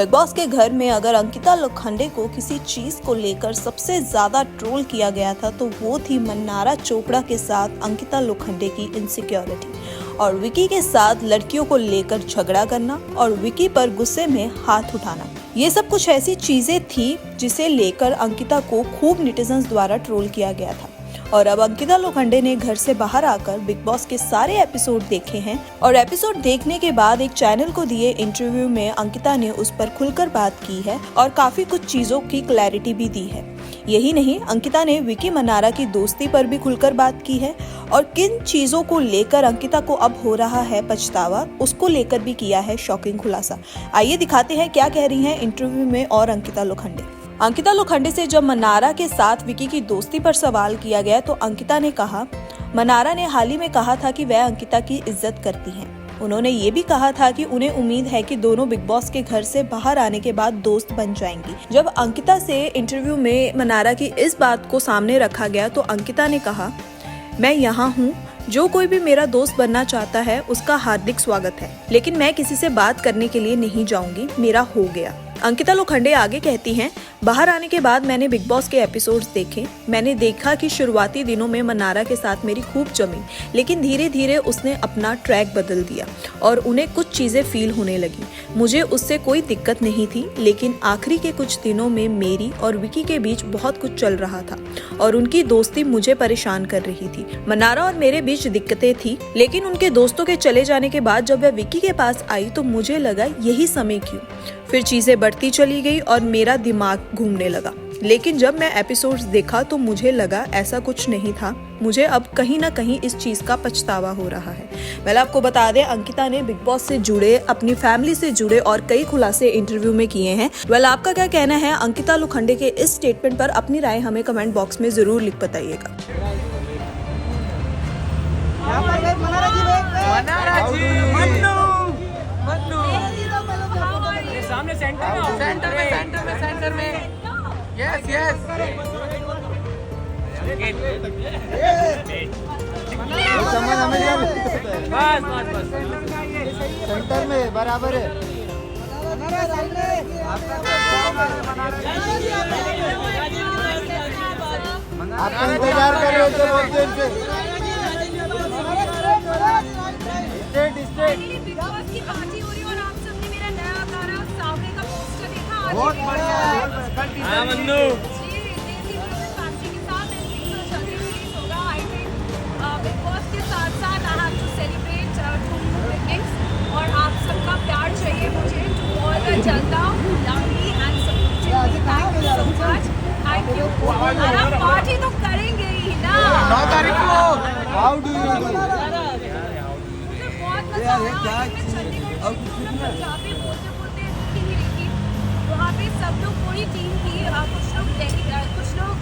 Big boss के घर में अगर अंकिता लोखंडे को किसी चीज को लेकर सबसे ज्यादा ट्रोल किया गया था तो वो थी मन्नारा चोपड़ा के साथ अंकिता लोखंडे की इनसिक्योरिटी और विकी के साथ लड़कियों को लेकर झगड़ा करना और विकी पर गुस्से में हाथ उठाना। ये सब कुछ ऐसी चीजें थी जिसे लेकर अंकिता को खूब नेटिजन्स द्वारा ट्रोल किया गया था। और अब अंकिता लोखंडे ने घर से बाहर आकर बिग बॉस के सारे एपिसोड देखे हैं और एपिसोड देखने के बाद एक चैनल को दिए इंटरव्यू में अंकिता ने उस पर खुलकर बात की है और काफी कुछ चीजों की क्लैरिटी भी दी है। यही नहीं, अंकिता ने विकी मन्नारा की दोस्ती पर भी खुलकर बात की है और किन चीजों को लेकर अंकिता को अब हो रहा है पछतावा, उसको लेकर भी किया है शॉकिंग खुलासा। आइए दिखाते हैं क्या कह रही हैं इंटरव्यू में और अंकिता लोखंडे। अंकिता लोखंडे से जब मन्नारा के साथ विकी की दोस्ती पर सवाल किया गया तो अंकिता ने कहा, मन्नारा ने हाल ही में कहा था कि वह अंकिता की इज्जत करती हैं। उन्होंने ये भी कहा था कि उन्हें उम्मीद है कि दोनों बिग बॉस के घर से बाहर आने के बाद दोस्त बन जाएंगी। जब अंकिता से इंटरव्यू में मन्नारा की इस बात को सामने रखा गया तो अंकिता ने कहा, मैं यहाँ हूँ, जो कोई भी मेरा दोस्त बनना चाहता है उसका हार्दिक स्वागत है, लेकिन मैं किसी से बात करने के लिए नहीं जाऊंगी, मेरा हो गया। अंकिता लोखंडे आगे कहती हैं, बाहर आने के बाद मैंने बिग बॉस के एपिसोड्स देखे। मैंने देखा कि शुरुआती दिनों में मन्नारा के साथ मेरी खूब जमी, लेकिन धीरे धीरे उसने अपना ट्रैक बदल दिया और उन्हें कुछ चीजें फील होने लगी। मुझे उससे कोई दिक्कत नहीं थी, लेकिन आखिरी के कुछ दिनों में मेरी और विकी के बीच बहुत कुछ चल रहा था और उनकी दोस्ती मुझे परेशान कर रही थी। मन्नारा और मेरे बीच दिक्कतें थी, लेकिन उनके दोस्तों के चले जाने के बाद जब वह विकी के पास आई तो मुझे लगा यही समय क्यों। फिर चीजें बढ़ती चली गई और मेरा दिमाग घूमने लगा, लेकिन जब मैं एपिसोड्स देखा तो मुझे लगा ऐसा कुछ नहीं था। मुझे अब कहीं ना कहीं इस चीज का पछतावा हो रहा है। मैं आपको बता दें, अंकिता ने बिग बॉस से जुड़े, अपनी फैमिली से जुड़े और कई खुलासे इंटरव्यू में किए हैं। आपका क्या कहना है अंकिता लोखंडे के इस स्टेटमेंट पर? अपनी राय हमें कमेंट बॉक्स में जरूर लिख बताइएगा। सामने सेंटर में यस बस सेंटर में बराबर है। आपका इंतजार कर रहे थे बहुत देर से। स्टेट बहुत बढ़िया है मन्नू। बिग बॉस के साथ साथ आई हैव टू सेलिब्रेट और आप सबका प्यार चाहिए मुझे, to all the Janata, love me and support me. Thank you so much, thank you. और हम पार्टी तो करेंगे ही ना 9 तारीख को। हाउ डू यू बहुत मजा आया। जहाँ पे बोलते वहाँ पे सब लोग पूरी टीम थी, कुछ लोग